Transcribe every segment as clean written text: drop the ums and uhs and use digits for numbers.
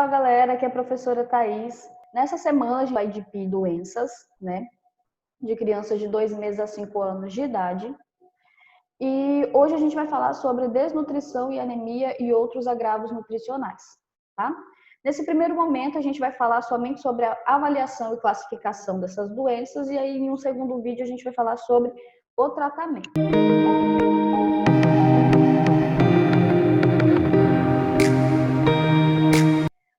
Fala galera, aqui é a professora Thaís. Nessa semana de IDP doenças, né, de crianças de 2 meses a 5 anos de idade. E hoje a gente vai falar sobre desnutrição e anemia e outros agravos nutricionais, tá? Nesse primeiro momento a gente vai falar somente sobre a avaliação e classificação dessas doenças e aí em um segundo vídeo a gente vai falar sobre o tratamento.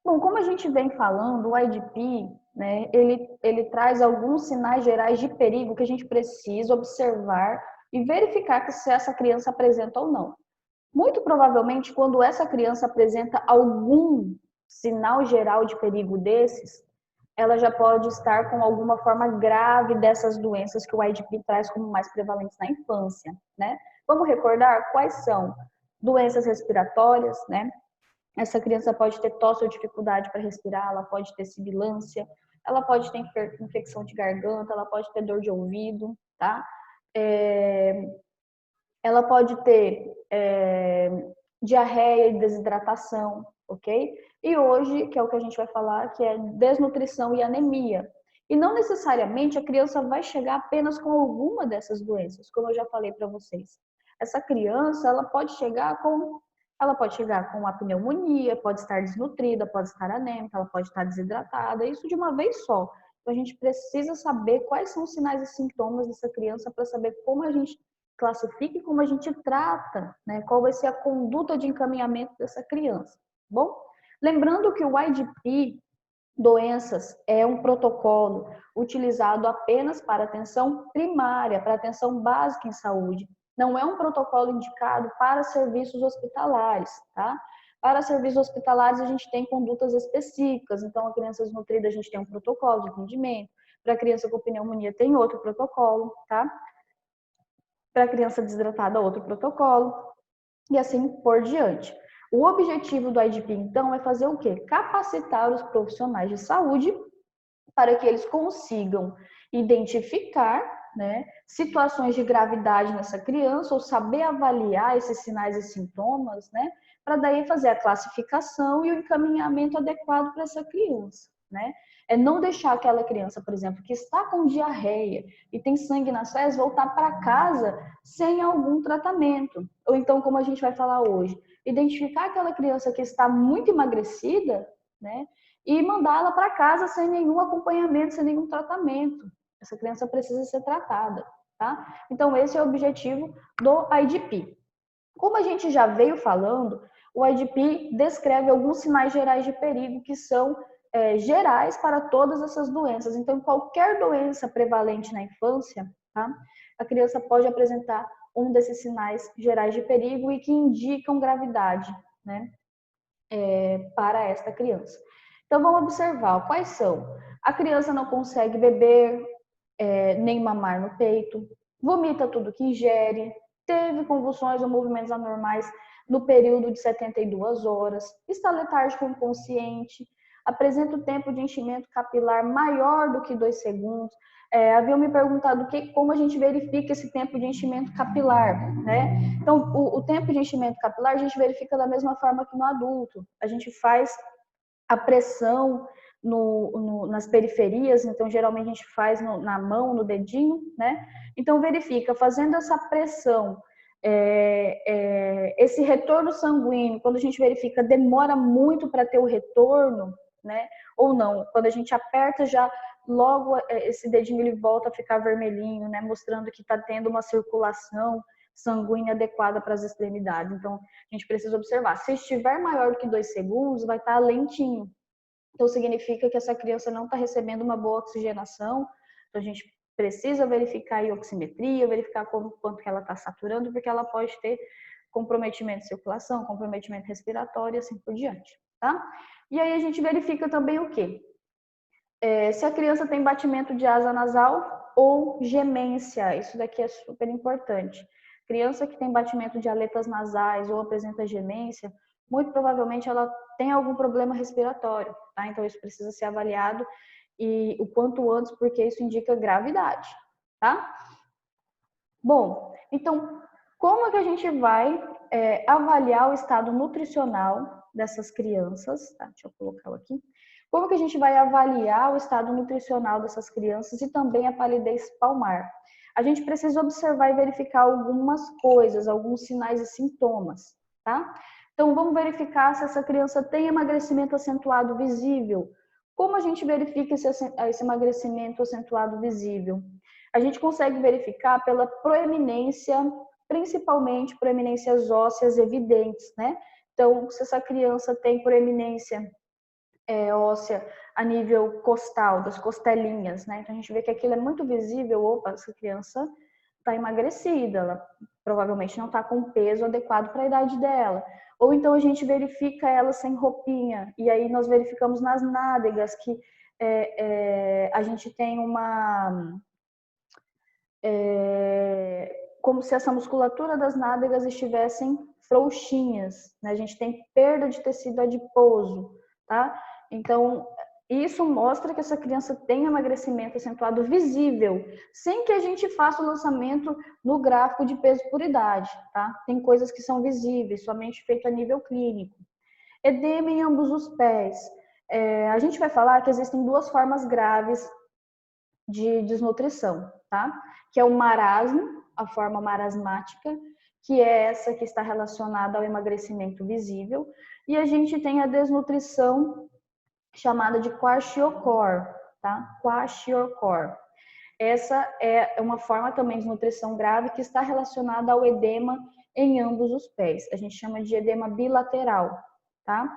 Bom, como a gente vem falando, o IDP, né, ele traz alguns sinais gerais de perigo que a gente precisa observar e verificar se essa criança apresenta ou não. Muito provavelmente, quando essa criança apresenta algum sinal geral de perigo desses, ela já pode estar com alguma forma grave dessas doenças que o IDP traz como mais prevalentes na infância, né? Vamos recordar quais são? Doenças respiratórias, né? Essa criança pode ter tosse ou dificuldade para respirar, ela pode ter sibilância, ela pode ter infecção de garganta, ela pode ter dor de ouvido, tá? Ela pode ter diarreia e desidratação, ok? E hoje, que é o que a gente vai falar, que é desnutrição e anemia. E não necessariamente a criança vai chegar apenas com alguma dessas doenças, como eu já falei para vocês. Essa criança, ela pode chegar com uma pneumonia, pode estar desnutrida, pode estar anêmica, ela pode estar desidratada, isso de uma vez só. Então, a gente precisa saber quais são os sinais e sintomas dessa criança para saber como a gente classifica e como a gente trata, né? Qual vai ser a conduta de encaminhamento dessa criança. Bom, lembrando que o IDP doenças é um protocolo utilizado apenas para atenção primária, para atenção básica em saúde. Não é um protocolo indicado para serviços hospitalares, tá? Para serviços hospitalares, a gente tem condutas específicas. Então, a criança desnutrida, a gente tem um protocolo de atendimento. Para a criança com pneumonia, tem outro protocolo, tá? Para a criança desidratada, outro protocolo. E assim por diante. O objetivo do IDP, então, é fazer o quê? Capacitar os profissionais de saúde para que eles consigam identificar, né, situações de gravidade nessa criança ou saber avaliar esses sinais e sintomas, né, para daí fazer a classificação e o encaminhamento adequado para essa criança, né? É não deixar aquela criança, por exemplo, que está com diarreia e tem sangue nas fezes, voltar para casa sem algum tratamento. Ou então, como a gente vai falar hoje, identificar aquela criança que está muito emagrecida, né? E mandá-la para casa sem nenhum acompanhamento, sem nenhum tratamento. Essa criança precisa ser tratada, tá? Então, esse é o objetivo do IDP. Como a gente já veio falando, o IDP descreve alguns sinais gerais de perigo que são gerais para todas essas doenças. Então, qualquer doença prevalente na infância, tá? A criança pode apresentar um desses sinais gerais de perigo e que indicam gravidade, né? Para esta criança. Então, vamos observar quais são. A criança não consegue beber, nem mamar no peito, vomita tudo que ingere, teve convulsões ou movimentos anormais no período de 72 horas, está letárgico inconsciente, apresenta o tempo de enchimento capilar maior do que 2 segundos. Haviam me perguntado como a gente verifica esse tempo de enchimento capilar, né? Então, o tempo de enchimento capilar a gente verifica da mesma forma que no adulto. A gente faz a pressão nas periferias, então geralmente a gente faz na mão, no dedinho, né? Então verifica, fazendo essa pressão, esse retorno sanguíneo, quando a gente verifica, demora muito para ter o retorno, né? Ou não, quando a gente aperta já, logo esse dedinho ele volta a ficar vermelhinho, né? Mostrando que está tendo uma circulação sanguínea adequada para as extremidades. Então, a gente precisa observar. Se estiver maior do que 2 segundos, vai estar lentinho. Então, significa que essa criança não está recebendo uma boa oxigenação. Então, a gente precisa verificar a oximetria, verificar quanto que ela está saturando, porque ela pode ter comprometimento de circulação, comprometimento respiratório e assim por diante, tá? E aí a gente verifica também o quê? Se a criança tem batimento de asa nasal ou gemência, isso daqui é super importante. Criança que tem batimento de aletas nasais ou apresenta gemência, muito provavelmente ela tem algum problema respiratório, tá? Então isso precisa ser avaliado e o quanto antes, porque isso indica gravidade, tá? Bom, então como é que a gente vai avaliar o estado nutricional dessas crianças, tá? Deixa eu colocar aqui. Como que a gente vai avaliar o estado nutricional dessas crianças e também a palidez palmar? A gente precisa observar e verificar algumas coisas, alguns sinais e sintomas, tá? Então, vamos verificar se essa criança tem emagrecimento acentuado visível. Como a gente verifica esse emagrecimento acentuado visível? A gente consegue verificar pela proeminência, principalmente proeminências ósseas evidentes, né? Então, se essa criança tem proeminência óssea a nível costal, das costelinhas, né? Então, a gente vê que aquilo é muito visível. Opa, essa criança está emagrecida, ela provavelmente não está com o peso adequado para a idade dela. Ou então a gente verifica ela sem roupinha, e aí nós verificamos nas nádegas que a gente tem como se essa musculatura das nádegas estivessem frouxinhas, né? A gente tem perda de tecido adiposo, tá? Então, isso mostra que essa criança tem emagrecimento acentuado visível, sem que a gente faça o lançamento no gráfico de peso por idade, tá? Tem coisas que são visíveis, somente feito a nível clínico. Edema em ambos os pés. A gente vai falar que existem duas formas graves de desnutrição, tá? Que é o marasmo, a forma marasmática, que é essa que está relacionada ao emagrecimento visível, e a gente tem a desnutrição chamada de kwashiorkor, tá? Kwashiorkor. Essa é uma forma também de nutrição grave que está relacionada ao edema em ambos os pés. A gente chama de edema bilateral, tá?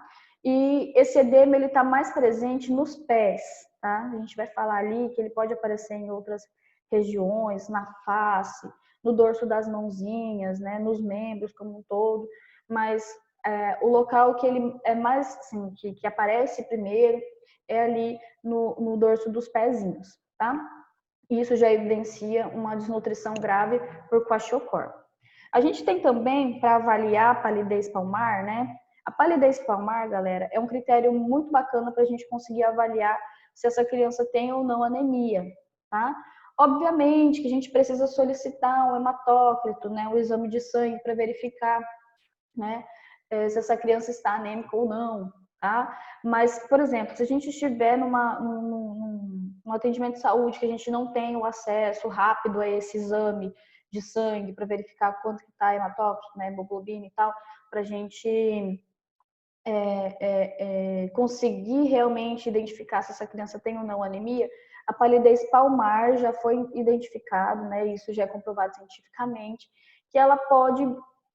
E esse edema ele está mais presente nos pés, tá? A gente vai falar ali que ele pode aparecer em outras regiões, na face, no dorso das mãozinhas, né? Nos membros como um todo, mas o local que ele é mais, assim, que aparece primeiro é ali no dorso dos pezinhos, tá? Isso já evidencia uma desnutrição grave por kwashiorkor. A gente tem também, para avaliar a palidez palmar, né? A palidez palmar, galera, é um critério muito bacana para a gente conseguir avaliar se essa criança tem ou não anemia, tá? Obviamente que a gente precisa solicitar um hematócrito, né? Um exame de sangue para verificar, né? Se essa criança está anêmica ou não, tá? Mas, por exemplo, se a gente estiver num atendimento de saúde que a gente não tem o acesso rápido a esse exame de sangue para verificar quanto que está hematócrito, né, hemoglobina e tal, para a gente conseguir realmente identificar se essa criança tem ou não anemia, a palidez palmar já foi identificado, né, isso já é comprovado cientificamente, que ela pode,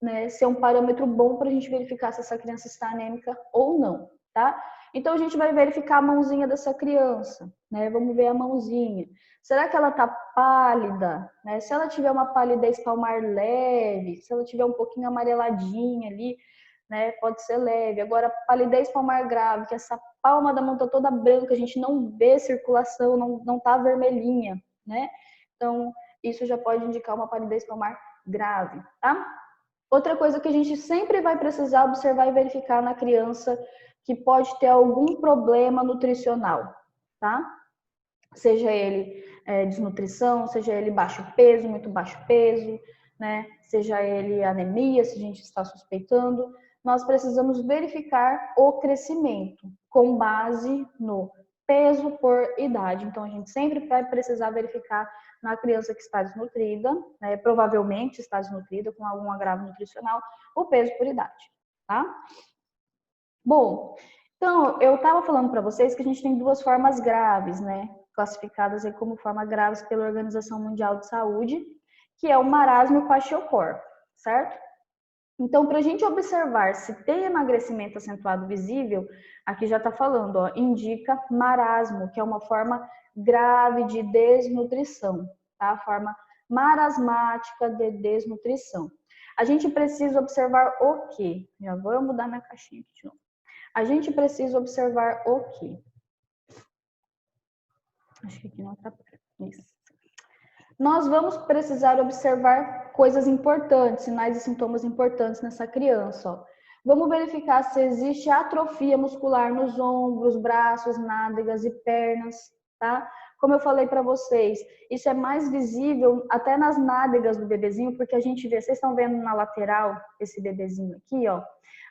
né, ser um parâmetro bom para a gente verificar se essa criança está anêmica ou não, tá? Então a gente vai verificar a mãozinha dessa criança, né? Vamos ver a mãozinha. Será que ela está pálida, né? Se ela tiver uma palidez palmar leve, se ela tiver um pouquinho amareladinha ali, né? Pode ser leve. Agora, palidez palmar grave, que essa palma da mão tá toda branca, a gente não vê circulação, não tá vermelhinha, né? Então, isso já pode indicar uma palidez palmar grave, tá? Outra coisa que a gente sempre vai precisar observar e verificar na criança que pode ter algum problema nutricional, tá? Seja ele desnutrição, seja ele baixo peso, muito baixo peso, né? Seja ele anemia, se a gente está suspeitando, nós precisamos verificar o crescimento com base no peso por idade. Então, a gente sempre vai precisar verificar na criança que está desnutrida, né? Provavelmente está desnutrida com algum agravo nutricional, o peso por idade, tá? Bom, então, eu estava falando para vocês que a gente tem duas formas graves, né? Classificadas aí como formas graves pela Organização Mundial de Saúde, que é o marasmo e o kwashiorkor, certo? Então, para a gente observar se tem emagrecimento acentuado visível, aqui já está falando, ó, indica marasmo, que é uma forma grave de desnutrição, tá? A forma marasmática de desnutrição. A gente precisa observar o quê? Já vou mudar minha caixinha aqui de novo. A gente precisa observar o quê? Acho que aqui não está isso. Nós vamos precisar observar coisas importantes, sinais e sintomas importantes nessa criança. Ó. Vamos verificar se existe atrofia muscular nos ombros, braços, nádegas e pernas, tá? Como eu falei para vocês, isso é mais visível até nas nádegas do bebezinho, porque a gente vê, vocês estão vendo na lateral esse bebezinho aqui, ó.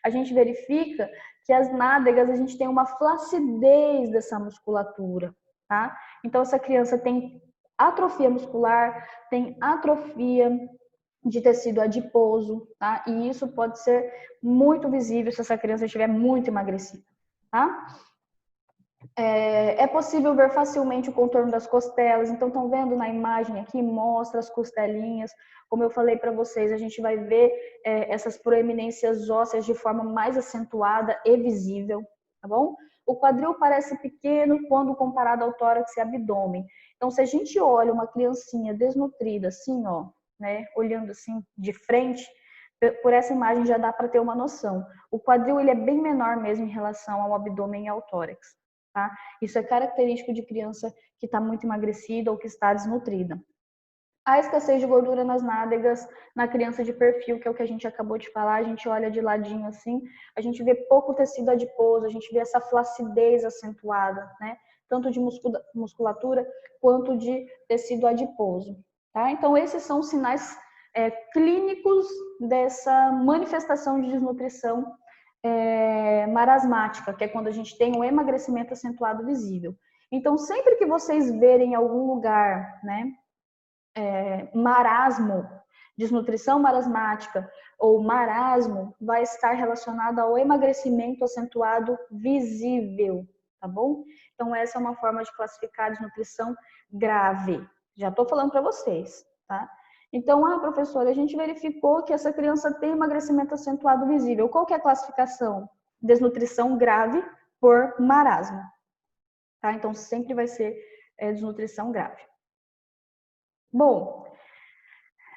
A gente verifica que as nádegas, a gente tem uma flacidez dessa musculatura, tá? Então, essa criança tem atrofia muscular, tem atrofia de tecido adiposo, tá? E isso pode ser muito visível se essa criança estiver muito emagrecida, tá? É possível ver facilmente o contorno das costelas. Então, estão vendo na imagem aqui, mostra as costelinhas. Como eu falei para vocês, a gente vai ver essas proeminências ósseas de forma mais acentuada e visível, tá bom? O quadril parece pequeno quando comparado ao tórax e abdômen. Então, se a gente olha uma criancinha desnutrida, assim, ó, né, olhando assim de frente, por essa imagem já dá para ter uma noção. O quadril ele é bem menor mesmo em relação ao abdômen e ao tórax. Tá? Isso é característico de criança que está muito emagrecida ou que está desnutrida. A escassez de gordura nas nádegas, na criança de perfil, que é o que a gente acabou de falar, a gente olha de ladinho assim, a gente vê pouco tecido adiposo, a gente vê essa flacidez acentuada, né? Tanto de musculatura quanto de tecido adiposo. Tá? Então, esses são os sinais clínicos dessa manifestação de desnutrição marasmática, que é quando a gente tem um emagrecimento acentuado visível. Então, sempre que vocês verem em algum lugar, né, marasmo, desnutrição marasmática ou marasmo, vai estar relacionado ao emagrecimento acentuado visível, tá bom? Então, essa é uma forma de classificar a desnutrição grave. Já estou falando para vocês, tá? Então, professora, a gente verificou que essa criança tem emagrecimento acentuado visível. Qual que é a classificação? Desnutrição grave por marasmo. Tá? Então, sempre vai ser desnutrição grave. Bom,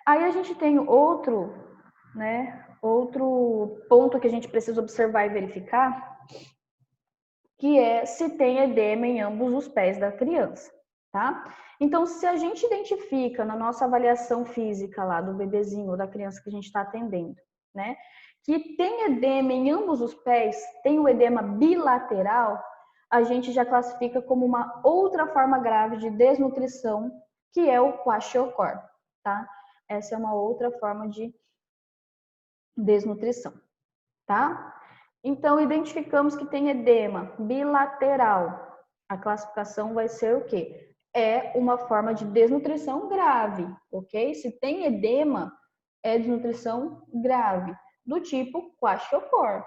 aí a gente tem outro ponto que a gente precisa observar e verificar, que é se tem edema em ambos os pés da criança, tá? Então, se a gente identifica na nossa avaliação física lá do bebezinho ou da criança que a gente está atendendo, né, que tem edema em ambos os pés, tem o edema bilateral, a gente já classifica como uma outra forma grave de desnutrição, que é o kwashiorkor, tá? Essa é uma outra forma de desnutrição, tá? Então, identificamos que tem edema bilateral. A classificação vai ser o quê? É uma forma de desnutrição grave, ok? Se tem edema, é desnutrição grave, do tipo kwashiorkor,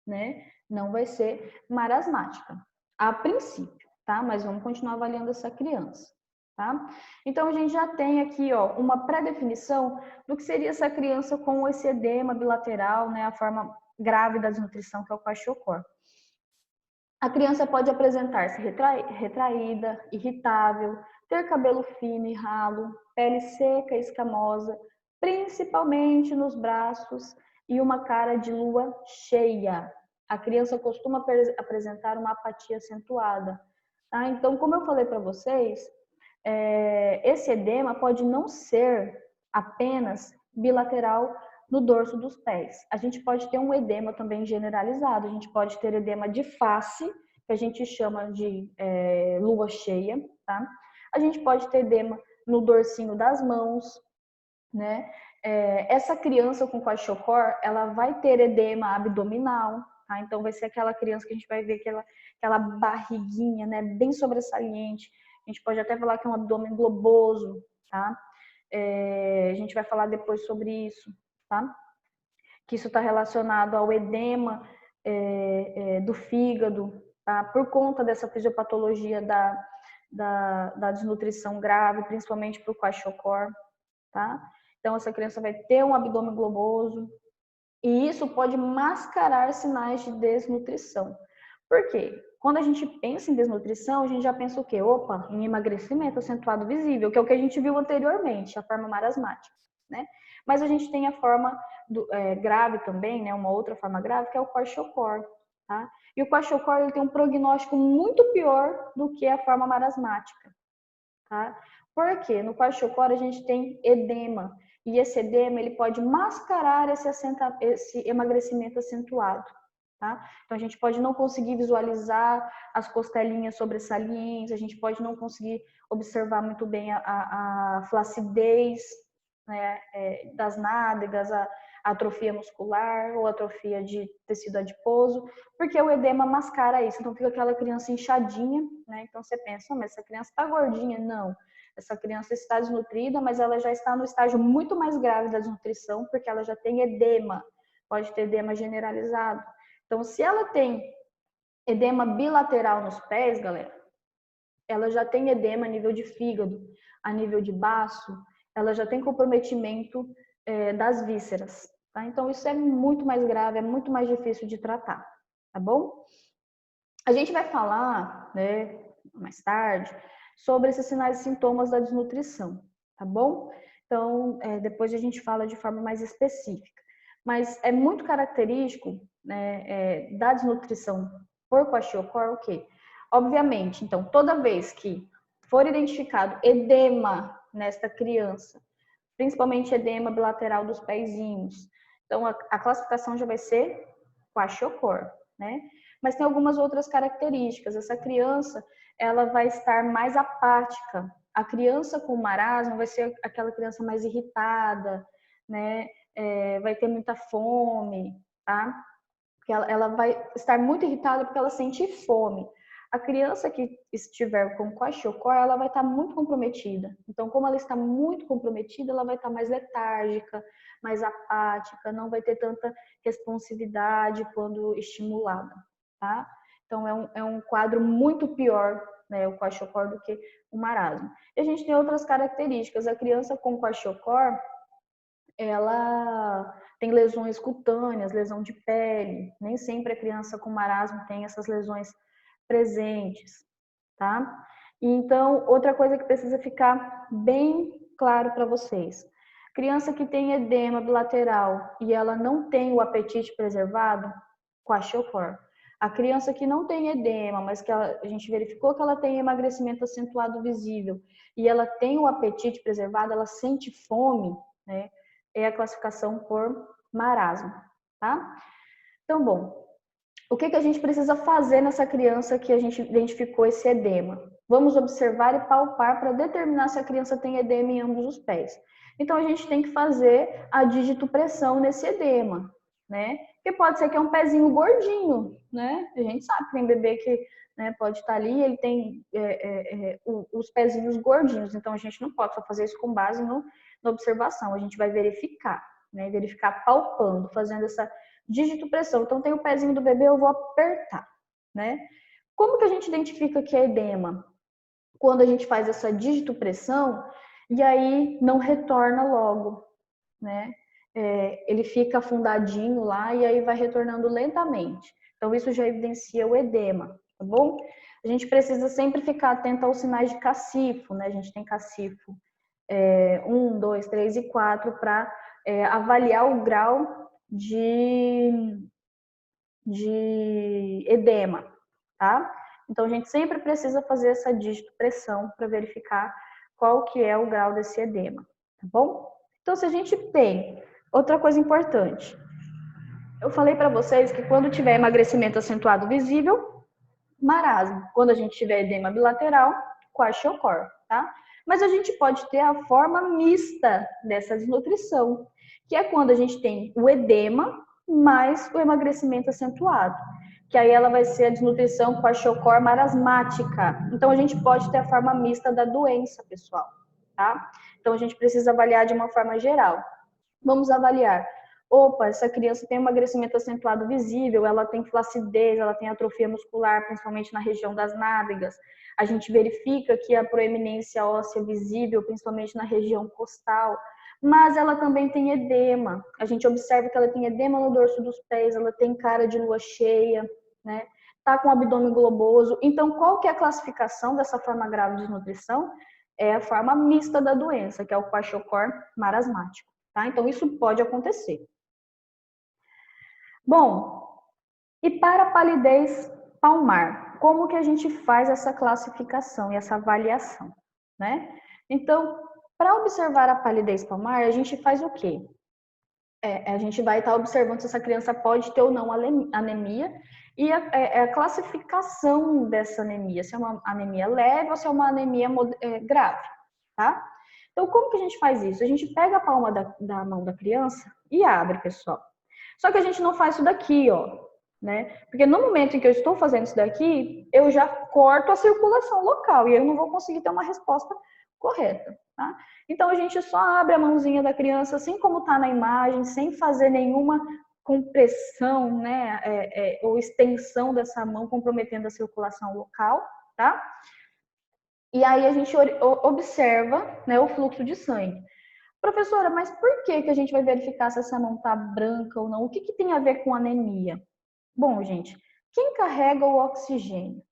né? Não vai ser marasmática, a princípio, tá? Mas vamos continuar avaliando essa criança, tá? Então, a gente já tem aqui, ó, uma pré-definição do que seria essa criança com esse edema bilateral, né? A forma grave da desnutrição, que é o kwashiorkor. A criança pode apresentar-se retraída, irritável, ter cabelo fino e ralo, pele seca e escamosa, principalmente nos braços, e uma cara de lua cheia. A criança costuma apresentar uma apatia acentuada. Tá? Então, como eu falei para vocês, esse edema pode não ser apenas bilateral no dorso dos pés. A gente pode ter um edema também generalizado, a gente pode ter edema de face, que a gente chama de lua cheia, tá? A gente pode ter edema no dorsinho das mãos, né? Essa criança com kwashiorkor, ela vai ter edema abdominal, tá? Então vai ser aquela criança que a gente vai ver aquela barriguinha, né, bem sobressalente. A gente pode até falar que é um abdômen globoso, tá? A gente vai falar depois sobre isso, tá? Que isso está relacionado ao edema do fígado, tá? Por conta dessa fisiopatologia da desnutrição grave, principalmente por kwashiorkor, tá? Então, essa criança vai ter um abdômen globoso e isso pode mascarar sinais de desnutrição. Por quê? Quando a gente pensa em desnutrição, a gente já pensa o quê? Opa, em emagrecimento acentuado visível, que é o que a gente viu anteriormente, a forma marasmática, né? Mas a gente tem a forma grave também, né? Uma outra forma grave, que é o kwashiorkor, tá? E o kwashiorkor, ele tem um prognóstico muito pior do que a forma marasmática, tá? Por quê? No kwashiorkor a gente tem edema, e esse edema ele pode mascarar esse emagrecimento acentuado, tá? Então, a gente pode não conseguir visualizar as costelinhas sobressalentes, a gente pode não conseguir observar muito bem a flacidez, né, das nádegas, a atrofia muscular ou atrofia de tecido adiposo, porque o edema mascara isso. Então, fica aquela criança inchadinha, né? Então, você pensa, mas essa criança está gordinha. Não, essa criança está desnutrida, mas ela já está no estágio muito mais grave da desnutrição, porque ela já tem edema, pode ter edema generalizado. Então, se ela tem edema bilateral nos pés, galera, ela já tem edema a nível de fígado, a nível de baço, ela já tem comprometimento das vísceras, tá? Então, isso é muito mais grave, é muito mais difícil de tratar, tá bom? A gente vai falar, né, mais tarde, sobre esses sinais e sintomas da desnutrição, tá bom? Então, depois a gente fala de forma mais específica. Mas é muito característico, né, da desnutrição por kwashiorkor o quê? Obviamente, então, toda vez que for identificado edema nesta criança, principalmente edema bilateral dos pezinhos, então a classificação já vai ser kwashiorkor, né? Mas tem algumas outras características. Essa criança, ela vai estar mais apática. A criança com marasmo vai ser aquela criança mais irritada, né? Vai ter muita fome, tá? Porque ela vai estar muito irritada porque ela sente fome. A criança que estiver com kwashiorkor, ela vai estar muito comprometida. Então, como ela está muito comprometida, ela vai estar mais letárgica, mais apática, não vai ter tanta responsividade quando estimulada, tá? Então, é um quadro muito pior, né, o kwashiorkor, do que o marasmo. E a gente tem outras características. A criança com kwashiorkor, ela tem lesões cutâneas, lesão de pele. Nem sempre a criança com marasmo tem essas lesões presentes, tá? Então, outra coisa que precisa ficar bem claro para vocês. Criança que tem edema bilateral e ela não tem o apetite preservado, kwashiorkor. A criança que não tem edema, mas que a gente verificou que ela tem emagrecimento acentuado visível e ela tem o apetite preservado, ela sente fome, né? É a classificação por marasmo, tá? Então, bom, o que a gente precisa fazer nessa criança que a gente identificou esse edema? Vamos observar e palpar para determinar se a criança tem edema em ambos os pés. Então, a gente tem que fazer a digitopressão nesse edema, né? Porque pode ser que é um pezinho gordinho, né? A gente sabe que tem bebê que, né, pode estar ali, ele tem os pezinhos gordinhos. Então, a gente não pode só fazer isso com base na observação. A gente vai verificar, né? Verificar palpando, fazendo essa digitopressão. Então, tem o pezinho do bebê, eu vou apertar, né? Como que a gente identifica que é edema? Quando a gente faz essa digitopressão e aí não retorna logo, né? Ele fica afundadinho lá e aí vai retornando lentamente. Então, isso já evidencia o edema, tá bom? A gente precisa sempre ficar atento aos sinais de cacifo, né? A gente tem cacifo 1, 2, 3 e 4 para avaliar o grau de edema, tá? Então, a gente sempre precisa fazer essa digitopressão para verificar qual que é o grau desse edema, tá bom? Então, se a gente tem outra coisa importante, eu falei para vocês que quando tiver emagrecimento acentuado visível, marasmo. Quando a gente tiver edema bilateral, kwashiorkor, tá? Mas a gente pode ter a forma mista dessa desnutrição, que é quando a gente tem o edema mais o emagrecimento acentuado, que aí ela vai ser a desnutrição kwashiorkor marasmática. Então a gente pode ter a forma mista da doença, pessoal, tá? Então a gente precisa avaliar de uma forma geral. Vamos avaliar. Opa, essa criança tem um emagrecimento acentuado visível, ela tem flacidez, ela tem atrofia muscular, principalmente na região das nádegas. A gente verifica que a proeminência óssea visível, principalmente na região costal, mas ela também tem edema. A gente observa que ela tem edema no dorso dos pés, ela tem cara de lua cheia, né? Tá com abdômen globoso. Então, qual que é a classificação dessa forma grave de desnutrição? É a forma mista da doença, que é o kwashiorkor marasmático, tá? Então, isso pode acontecer. Bom, e para a palidez palmar, como que a gente faz essa classificação e essa avaliação, né? Então, para observar a palidez palmar, a gente faz o quê? A gente vai estar observando se essa criança pode ter ou não anemia e a classificação dessa anemia, se é uma anemia leve ou se é uma anemia grave, tá? Então, como que a gente faz isso? A gente pega a palma da mão da criança e abre, pessoal. Só que a gente não faz isso daqui, ó, né? Porque no momento em que eu estou fazendo isso daqui, eu já corto a circulação local e eu não vou conseguir ter uma resposta correta, tá? Então, a gente só abre a mãozinha da criança, assim como está na imagem, sem fazer nenhuma compressão, né, ou extensão dessa mão, comprometendo a circulação local, tá? E aí a gente observa, né, o fluxo de sangue. Professora, mas por que que a gente vai verificar se essa mão está branca ou não? O que que tem a ver com anemia? Bom, gente, quem carrega o oxigênio?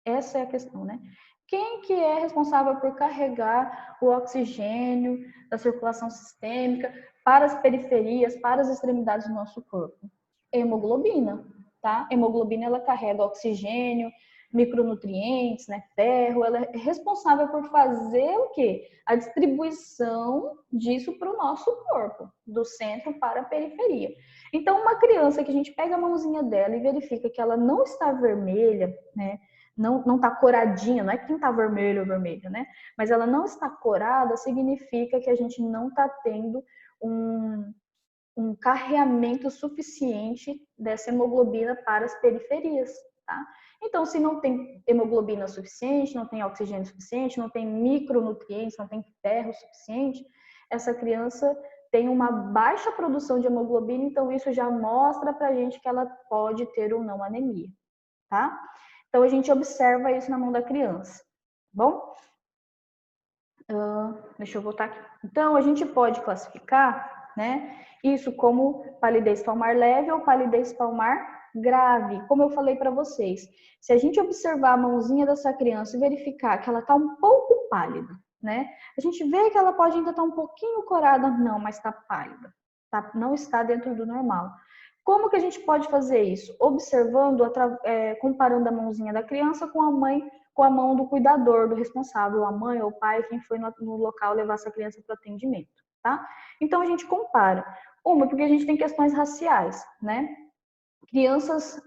Essa é a questão, né? Quem que é responsável por carregar o oxigênio da circulação sistêmica para as periferias, para as extremidades do nosso corpo? Hemoglobina, tá? Hemoglobina, ela carrega oxigênio, micronutrientes, né, ferro, ela é responsável por fazer o quê? A distribuição disso para o nosso corpo, do centro para a periferia. Então, uma criança que a gente pega a mãozinha dela e verifica que ela não está vermelha, né, não está coradinha, não é que está vermelho ou vermelha, né? Mas ela não está corada, significa que a gente não está tendo um carreamento suficiente dessa hemoglobina para as periferias, tá? Então, se não tem hemoglobina suficiente, não tem oxigênio suficiente, não tem micronutrientes, não tem ferro suficiente, essa criança tem uma baixa produção de hemoglobina, então isso já mostra pra gente que ela pode ter ou não anemia, tá? Então, a gente observa isso na mão da criança, bom? Deixa eu voltar aqui. Então, a gente pode classificar, né, isso como palidez palmar leve ou palidez palmar grave, como eu falei para vocês. Se a gente observar a mãozinha dessa criança e verificar que ela está um pouco pálida, né, a gente vê que ela pode ainda estar um pouquinho corada, não, mas está pálida, tá? Não está dentro do normal. Como que a gente pode fazer isso? Observando, comparando a mãozinha da criança com a mão do cuidador, do responsável, a mãe ou o pai, quem foi no local levar essa criança para o atendimento, tá? Então a gente compara. Uma, porque a gente tem questões raciais, né? Crianças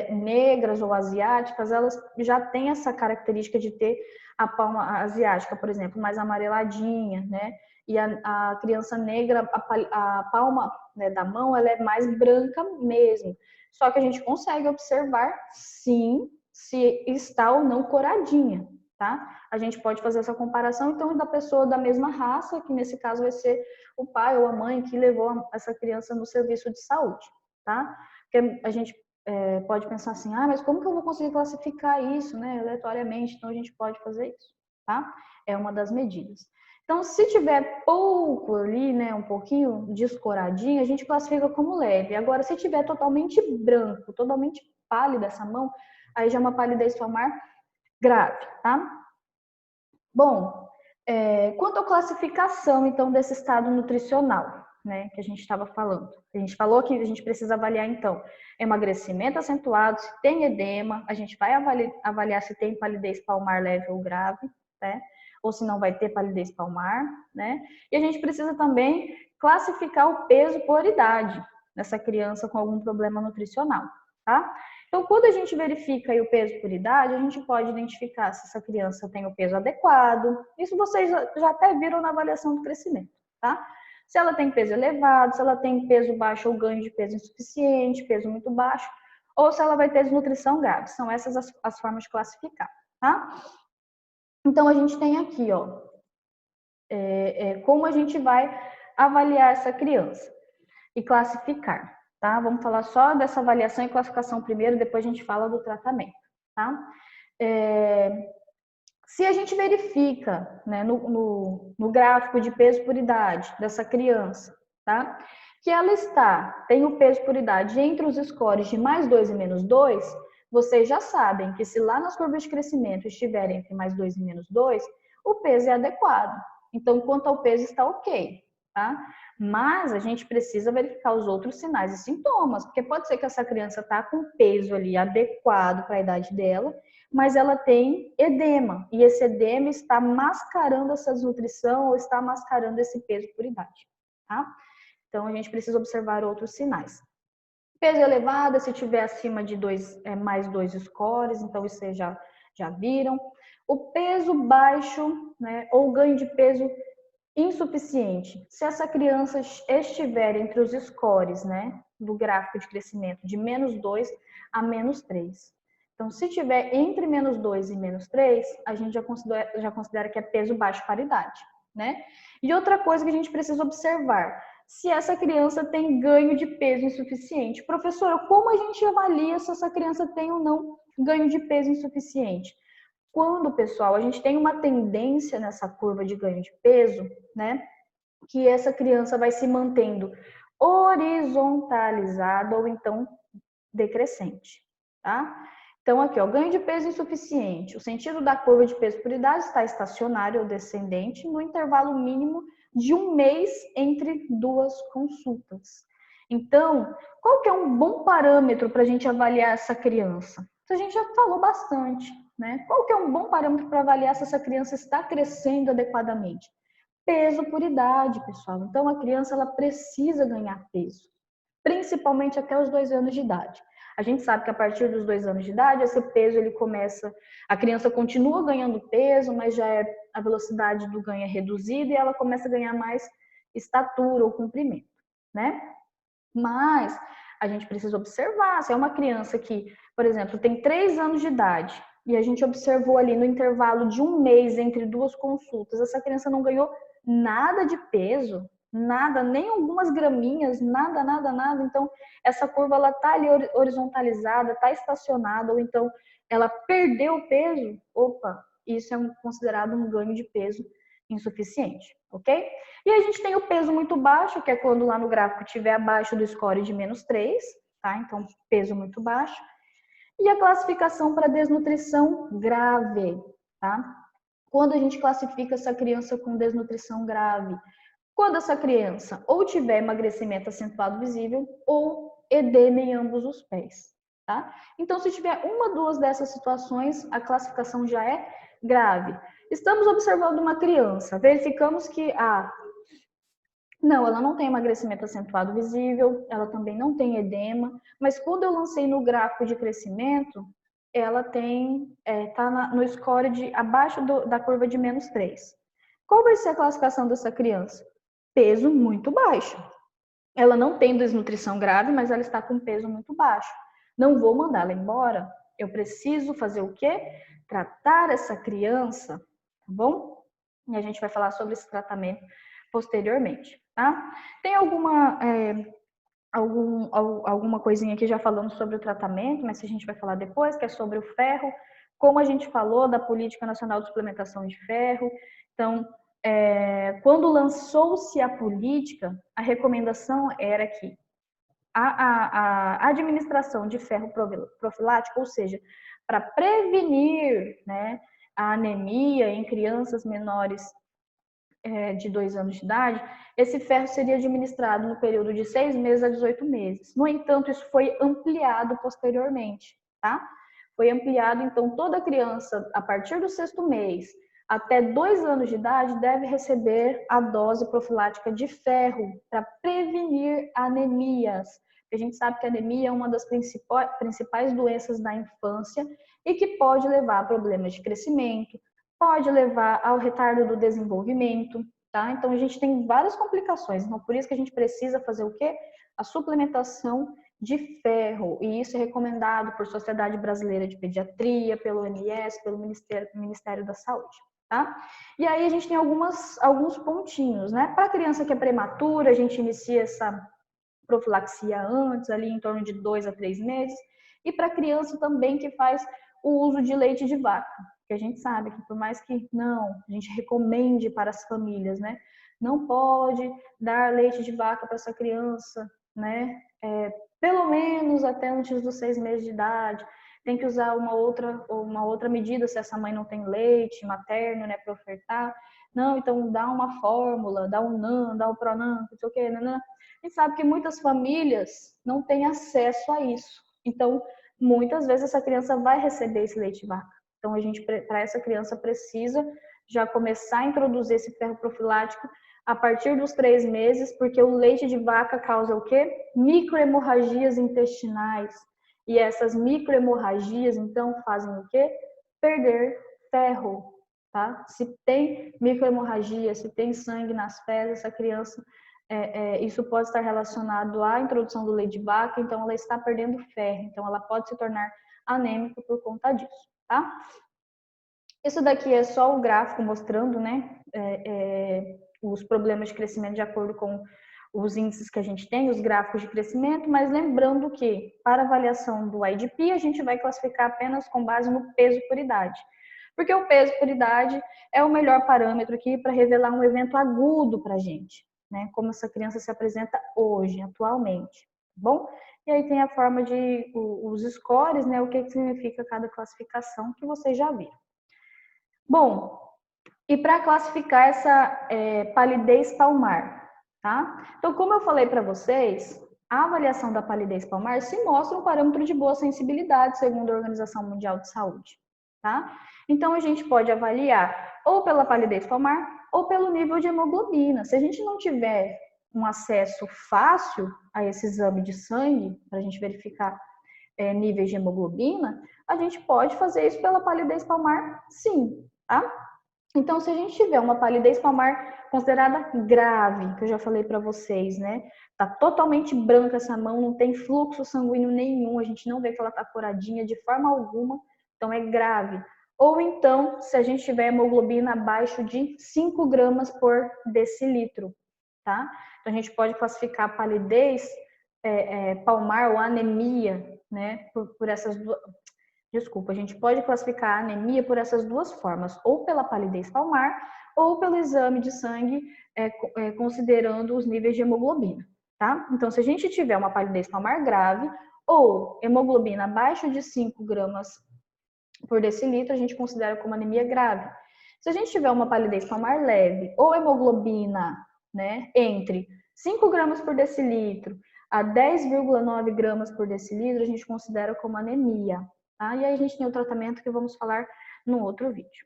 negras ou asiáticas, elas já têm essa característica de ter a palma asiática, por exemplo, mais amareladinha, né? E a criança negra, a palma, né, da mão, ela é mais branca mesmo. Só que a gente consegue observar, sim, se está ou não coradinha, tá? A gente pode fazer essa comparação, então, da pessoa da mesma raça, que nesse caso vai ser o pai ou a mãe que levou essa criança no serviço de saúde, tá? Porque a gente pode pensar assim, mas como que eu vou conseguir classificar isso, né, aleatoriamente? Então, a gente pode fazer isso, tá? É uma das medidas. Então, se tiver pouco ali, né, um pouquinho descoradinho, a gente classifica como leve. Agora, se tiver totalmente branco, totalmente pálida essa mão, aí já é uma palidez palmar grave, tá? Bom, quanto à classificação, então, desse estado nutricional, né, que a gente estava falando. A gente falou que a gente precisa avaliar, então, emagrecimento acentuado, se tem edema, a gente vai avaliar se tem palidez palmar leve ou grave, né, ou se não vai ter palidez palmar, né, e a gente precisa também classificar o peso por idade nessa criança com algum problema nutricional, tá? Então, quando a gente verifica aí o peso por idade, a gente pode identificar se essa criança tem o peso adequado. Isso vocês já até viram na avaliação do crescimento, tá? Se ela tem peso elevado, se ela tem peso baixo ou ganho de peso insuficiente, peso muito baixo, ou se ela vai ter desnutrição grave. São essas as formas de classificar, tá? Então, a gente tem aqui, ó, como a gente vai avaliar essa criança e classificar, tá? Vamos falar só dessa avaliação e classificação primeiro, depois a gente fala do tratamento, tá? Se a gente verifica, né, no gráfico de peso por idade dessa criança, tá? Que ela tem o peso por idade entre os scores de +2 e -2, vocês já sabem que se lá nas curvas de crescimento estiverem entre +2 e -2, o peso é adequado. Então, quanto ao peso, está ok, tá? Mas a gente precisa verificar os outros sinais e sintomas, porque pode ser que essa criança está com peso ali adequado para a idade dela, mas ela tem edema, e esse edema está mascarando essa desnutrição ou está mascarando esse peso por idade, tá? Então, a gente precisa observar outros sinais. Peso elevado, se tiver acima de mais 2 scores, então isso vocês já viram. O peso baixo, né, ou ganho de peso insuficiente. Se essa criança estiver entre os scores, né, do gráfico de crescimento de -2 a -3. Então, se tiver entre -2 e -3, a gente já considera que é peso baixo paridade, né? E outra coisa que a gente precisa observar, se essa criança tem ganho de peso insuficiente. Professora, como a gente avalia se essa criança tem ou não ganho de peso insuficiente? Quando, pessoal, a gente tem uma tendência nessa curva de ganho de peso, né, que essa criança vai se mantendo horizontalizada ou então decrescente, tá? Então, aqui, ó, ganho de peso insuficiente. O sentido da curva de peso por idade está estacionário ou descendente no intervalo mínimo de 1 mês entre 2 consultas. Então, qual que é um bom parâmetro para a gente avaliar essa criança? Isso a gente já falou bastante, né? Qual que é um bom parâmetro para avaliar se essa criança está crescendo adequadamente? Peso por idade, pessoal. Então, a criança ela precisa ganhar peso, principalmente até os 2 anos de idade. A gente sabe que a partir dos 2 anos de idade, esse peso ele começa, a criança continua ganhando peso, mas já a velocidade do ganho é reduzida e ela começa a ganhar mais estatura ou comprimento, né? Mas a gente precisa observar, se é uma criança que, por exemplo, tem 3 anos de idade e a gente observou ali no intervalo de 1 mês entre 2 consultas, essa criança não ganhou nada de peso, nada, nem algumas graminhas, nada, nada, nada. Então, essa curva ela tá ali horizontalizada, tá estacionada, ou então ela perdeu peso, opa, isso é considerado um ganho de peso insuficiente, ok? E a gente tem o peso muito baixo, que é quando lá no gráfico estiver abaixo do score de -3, tá? Então, peso muito baixo. E a classificação para desnutrição grave, tá? Quando a gente classifica essa criança com desnutrição grave? Quando essa criança ou tiver emagrecimento acentuado visível ou edema em ambos os pés, tá? Então, se tiver uma, duas dessas situações, a classificação já é grave. Estamos observando uma criança, verificamos que não, ela não tem emagrecimento acentuado visível, ela também não tem edema, mas quando eu lancei no gráfico de crescimento, ela tá no score de abaixo da curva de -3. Qual vai ser a classificação dessa criança? Peso muito baixo. Ela não tem desnutrição grave, mas ela está com peso muito baixo. Não vou mandar ela embora. Eu preciso fazer o quê? Tratar essa criança, tá bom? E a gente vai falar sobre esse tratamento posteriormente, tá? Tem alguma coisinha aqui já falando sobre o tratamento, mas a gente vai falar depois, que é sobre o ferro, como a gente falou da Política Nacional de Suplementação de Ferro. Então, quando lançou-se a política, a recomendação era que a administração de ferro profilático, ou seja, para prevenir, né, a anemia em crianças menores de 2 anos de idade, esse ferro seria administrado no período de 6 meses a 18 meses. No entanto, isso foi ampliado posteriormente, tá? Foi ampliado, então, toda criança, a partir do 6º mês até 2 anos de idade, deve receber a dose profilática de ferro para prevenir anemias. A gente sabe que a anemia é uma das principais doenças da infância e que pode levar a problemas de crescimento, pode levar ao retardo do desenvolvimento, tá? Então, a gente tem várias complicações. Então, por isso que a gente precisa fazer o quê? A suplementação de ferro. E isso é recomendado por Sociedade Brasileira de Pediatria, pelo OMS, pelo Ministério da Saúde, tá? E aí, a gente tem alguns pontinhos, né? Para a criança que é prematura, a gente inicia essa profilaxia antes, ali em torno de 2 a 3 meses. E para a criança também que faz o uso de leite de vaca, que a gente sabe que por mais que a gente recomende para as famílias, né, não pode dar leite de vaca para essa criança, né, pelo menos até antes dos 6 meses de idade, tem que usar uma outra medida se essa mãe não tem leite materno, né, para ofertar. Não, então dá uma fórmula, dá um NAN, dá o Pronan, não sei o que, né? A gente sabe que muitas famílias não têm acesso a isso. Então, muitas vezes essa criança vai receber esse leite de vaca. Então, a gente, para essa criança, precisa já começar a introduzir esse ferro profilático a partir dos 3 meses, porque o leite de vaca causa o quê? Microhemorragias intestinais. E essas microhemorragias, então, fazem o quê? Perder ferro, tá? Se tem microhemorragia, se tem sangue nas fezes, essa criança, isso pode estar relacionado à introdução do leite de vaca, então ela está perdendo ferro, então ela pode se tornar anêmica por conta disso, tá? Isso daqui é só o gráfico mostrando, né, os problemas de crescimento de acordo com os índices que a gente tem, os gráficos de crescimento, mas lembrando que para avaliação do IDP a gente vai classificar apenas com base no peso por idade. Porque o peso por idade é o melhor parâmetro aqui para revelar um evento agudo para a gente, né? Como essa criança se apresenta hoje, atualmente, tá bom? E aí tem a forma de os scores, né? O que significa cada classificação que vocês já viram. Bom, e para classificar essa palidez palmar, tá? Então, como eu falei para vocês, a avaliação da palidez palmar se mostra um parâmetro de boa sensibilidade, segundo a Organização Mundial de Saúde, tá? Então, a gente pode avaliar ou pela palidez palmar ou pelo nível de hemoglobina. Se a gente não tiver um acesso fácil a esse exame de sangue, para a gente verificar níveis de hemoglobina, a gente pode fazer isso pela palidez palmar, sim, tá? Então, se a gente tiver uma palidez palmar considerada grave, que eu já falei para vocês, né? Tá totalmente branca essa mão, não tem fluxo sanguíneo nenhum, a gente não vê que ela tá coradinha de forma alguma, então é grave. Ou então, se a gente tiver hemoglobina abaixo de 5 gramas por decilitro, tá? Então, a gente pode classificar a palidez palmar ou anemia, né? Por essas duas... Desculpa, a gente pode classificar a anemia por essas duas formas, ou pela palidez palmar, ou pelo exame de sangue, considerando os níveis de hemoglobina, tá? Então, se a gente tiver uma palidez palmar grave, ou hemoglobina abaixo de 5 gramas por decilitro, a gente considera como anemia grave. Se a gente tiver uma palidez palmar leve, ou hemoglobina, né, entre 5 gramas por decilitro a 10,9 gramas por decilitro, a gente considera como anemia. Tá? E aí a gente tem o tratamento que vamos falar no outro vídeo.